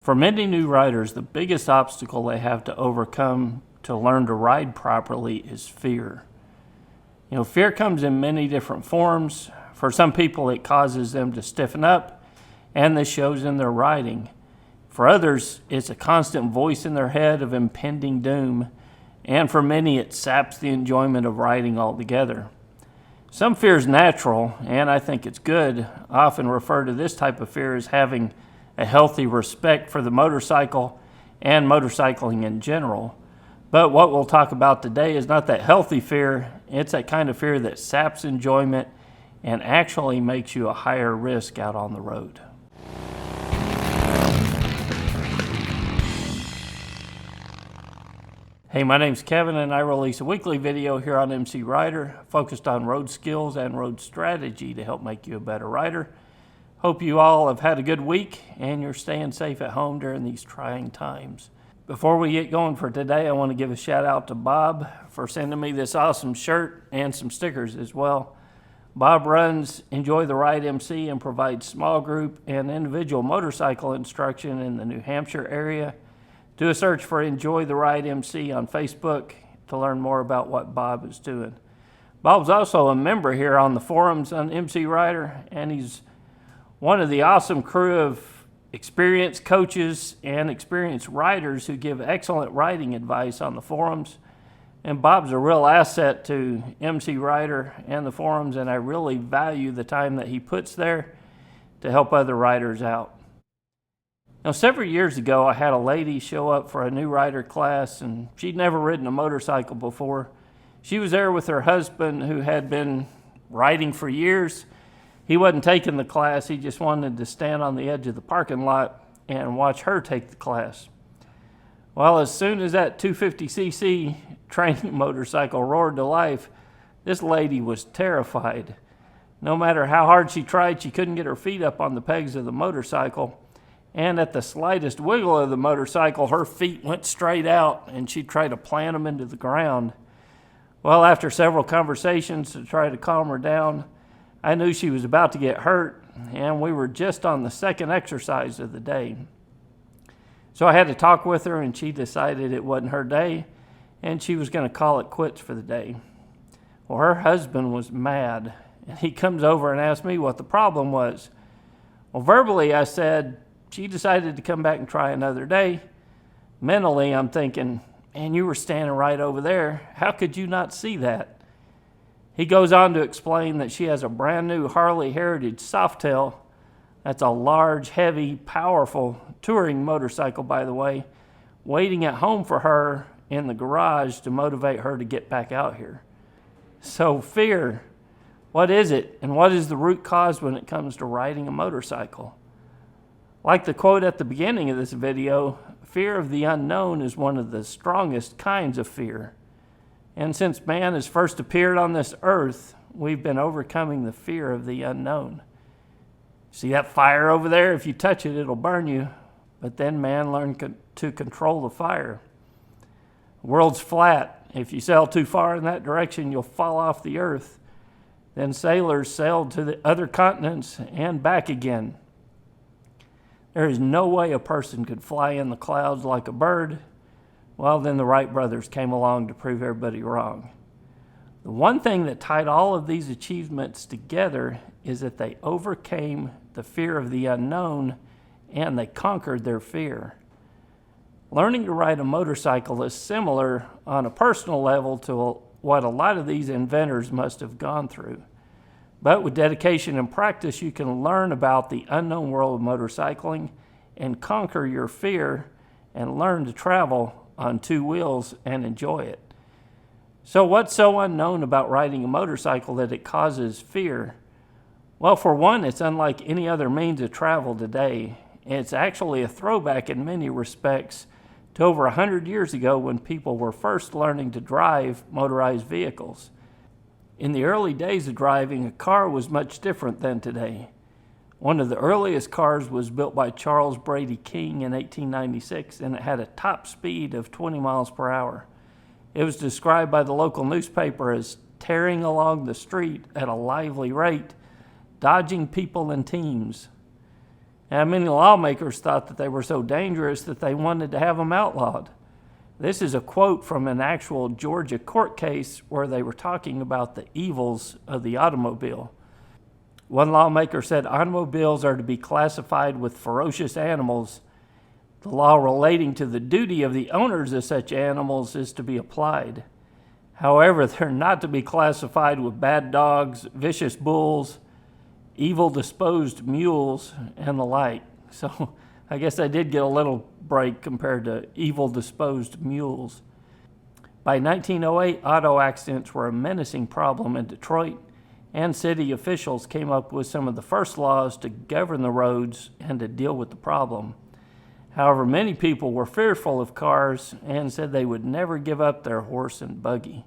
For many new riders, the biggest obstacle they have to overcome to learn to ride properly is fear. Fear comes in many different forms. For some people, it causes them to stiffen up, and this shows in their riding. For others, it's a constant voice in their head of impending doom, and for many, it saps the enjoyment of riding altogether. Some fear is natural, and I think it's good. I often refer to this type of fear as having a healthy respect for the motorcycle and motorcycling in general. But what we'll talk about today is not that healthy fear. It's that kind of fear that saps enjoyment and actually makes you a higher risk out on the road. Hey, my name's Kevin, and I release a weekly video here on MCrider focused on road skills and road strategy to help make you a better rider. Hope you all have had a good week and you're staying safe at home during these trying times. Before we get going for today, I want to give a shout out to Bob for sending me this awesome shirt and some stickers as well. Bob runs Enjoy the Ride MC and provides small group and individual motorcycle instruction in the New Hampshire area. Do a search for Enjoy the Ride MC on Facebook to learn more about what Bob is doing. Bob's also a member here on the forums on MCrider, and he's one of the awesome crew of experienced coaches and experienced riders who give excellent riding advice on the forums. And Bob's a real asset to MCrider and the forums, and I really value the time that he puts there to help other riders out. Now, several years ago, I had a lady show up for a new rider class, and she'd never ridden a motorcycle before. She was there with her husband, who had been riding for years. He wasn't taking the class. He just wanted to stand on the edge of the parking lot and watch her take the class. Well, as soon as that 250cc training motorcycle roared to life, this lady was terrified. No matter how hard she tried, she couldn't get her feet up on the pegs of the motorcycle. And at the slightest wiggle of the motorcycle, her feet went straight out and she'd try to plant them into the ground. Well, after several conversations to try to calm her down, I knew she was about to get hurt, and we were just on the second exercise of the day. So I had to talk with her, and she decided it wasn't her day, and she was going to call it quits for the day. Well, her husband was mad, and he comes over and asked me what the problem was. Well, verbally I said, she decided to come back and try another day. Mentally, I'm thinking, man, you were standing right over there. How could you not see that? He goes on to explain that she has a brand new Harley Heritage Softail. That's a large, heavy, powerful touring motorcycle, by the way, waiting at home for her in the garage to motivate her to get back out here. So fear, what is it? And what is the root cause when it comes to riding a motorcycle? Like the quote at the beginning of this video, fear of the unknown is one of the strongest kinds of fear. And since man has first appeared on this earth, we've been overcoming the fear of the unknown. See that fire over there? If you touch it, it'll burn you. But then man learned to control the fire. The world's flat. If you sail too far in that direction, you'll fall off the earth. Then sailors sailed to the other continents and back again. There is no way a person could fly in the clouds like a bird. Well, then the Wright brothers came along to prove everybody wrong. The one thing that tied all of these achievements together is that they overcame the fear of the unknown and they conquered their fear. Learning to ride a motorcycle is similar on a personal level to what a lot of these inventors must have gone through. But with dedication and practice, you can learn about the unknown world of motorcycling and conquer your fear and learn to travel on two wheels and enjoy it. So what's so unknown about riding a motorcycle that it causes fear? Well, for one, it's unlike any other means of travel today. It's actually a throwback in many respects to over 100 years ago when people were first learning to drive motorized vehicles. In the early days of driving, a car was much different than today. One of the earliest cars was built by Charles Brady King in 1896, and it had a top speed of 20 miles per hour. It was described by the local newspaper as tearing along the street at a lively rate, dodging people and teams. And many lawmakers thought that they were so dangerous that they wanted to have them outlawed. This is a quote from an actual Georgia court case where they were talking about the evils of the automobile. One lawmaker said automobiles are to be classified with ferocious animals. The law relating to the duty of the owners of such animals is to be applied. However, they're not to be classified with bad dogs, vicious bulls, evil disposed mules, and the like. So I guess I did get a little break compared to evil disposed mules. By 1908, auto accidents were a menacing problem in Detroit, and city officials came up with some of the first laws to govern the roads and to deal with the problem. However, many people were fearful of cars and said they would never give up their horse and buggy.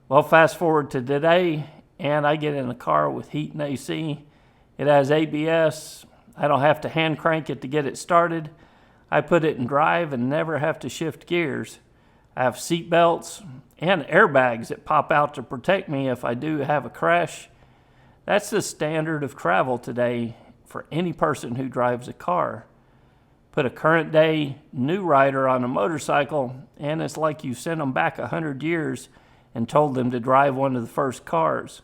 Well, fast forward to today, and I get in a car with heat and AC. It has ABS. I don't have to hand crank it to get it started. I put it in drive and never have to shift gears. I have seat belts and airbags that pop out to protect me if I do have a crash. That's the standard of travel today for any person who drives a car. Put a current day new rider on a motorcycle, and it's like you sent them back 100 years and told them to drive one of the first cars.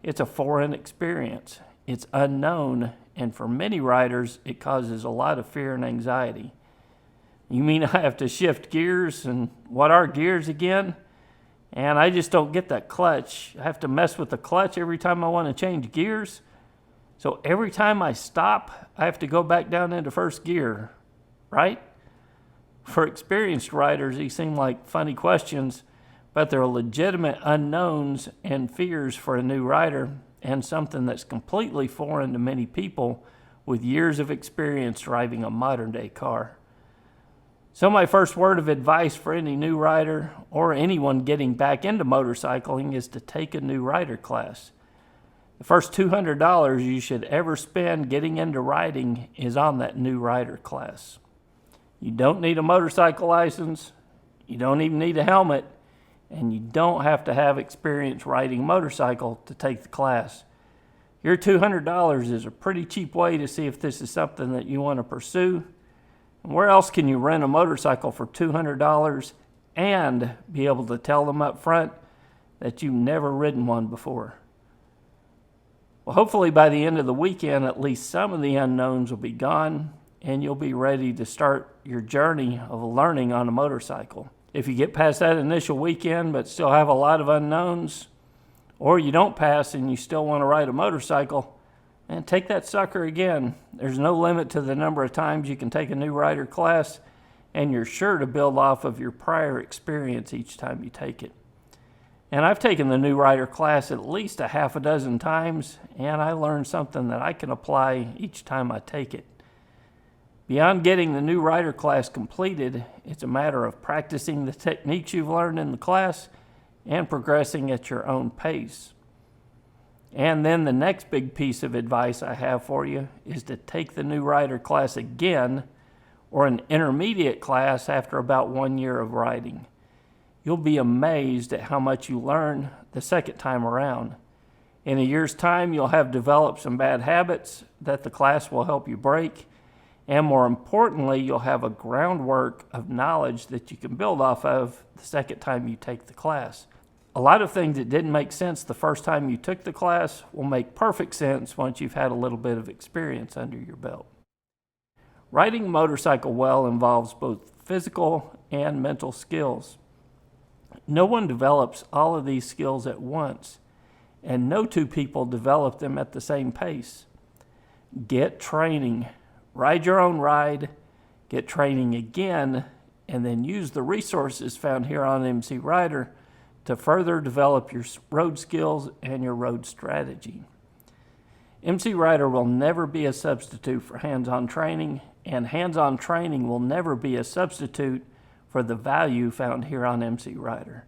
It's a foreign experience. It's unknown, and for many riders, it causes a lot of fear and anxiety. You mean I have to shift gears? And what are gears again? And I just don't get that clutch. I have to mess with the clutch every time I want to change gears. So every time I stop, I have to go back down into first gear, right? For experienced riders, these seem like funny questions, but they're legitimate unknowns and fears for a new rider, and something that's completely foreign to many people with years of experience driving a modern-day car. So my first word of advice for any new rider or anyone getting back into motorcycling is to take a new rider class. The first $200 you should ever spend getting into riding is on that new rider class. You don't need a motorcycle license, you don't even need a helmet, and you don't have to have experience riding a motorcycle to take the class. Your $200 is a pretty cheap way to see if this is something that you want to pursue. And where else can you rent a motorcycle for $200 and be able to tell them up front that you've never ridden one before? Well, hopefully by the end of the weekend, at least some of the unknowns will be gone, and you'll be ready to start your journey of learning on a motorcycle. If you get past that initial weekend but still have a lot of unknowns, or you don't pass and you still want to ride a motorcycle, and take that sucker again. There's no limit to the number of times you can take a new rider class, and you're sure to build off of your prior experience each time you take it. And I've taken the new rider class at least a half a dozen times, and I learned something that I can apply each time I take it. Beyond getting the new rider class completed, it's a matter of practicing the techniques you've learned in the class and progressing at your own pace. And then the next big piece of advice I have for you is to take the new rider class again, or an intermediate class after about 1 year of riding. You'll be amazed at how much you learn the second time around. In a year's time, you'll have developed some bad habits that the class will help you break. And more importantly, you'll have a groundwork of knowledge that you can build off of the second time you take the class. A lot of things that didn't make sense the first time you took the class will make perfect sense once you've had a little bit of experience under your belt. Riding a motorcycle well involves both physical and mental skills. No one develops all of these skills at once, and no two people develop them at the same pace. Get training. Ride your own ride, get training again, and then use the resources found here on MCrider to further develop your road skills and your road strategy. MCrider will never be a substitute for hands-on training, and hands-on training will never be a substitute for the value found here on MCrider.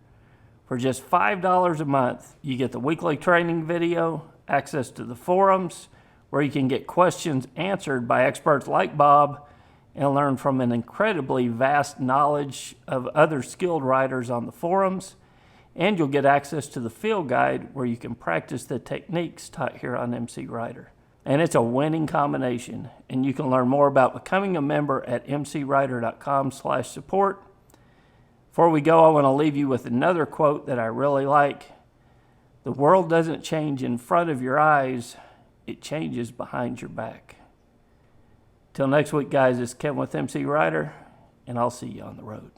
For just $5 a month, you get the weekly training video, access to the forums, where you can get questions answered by experts like Bob and learn from an incredibly vast knowledge of other skilled riders on the forums. And you'll get access to the field guide where you can practice the techniques taught here on MCrider. and it's a winning combination. And you can learn more about becoming a member at mcrider.com/support. Before we go, I want to leave you with another quote that I really like. The world doesn't change in front of your eyes, it changes behind your back. Till next week, guys, it's Kevin with MCrider, and I'll see you on the road.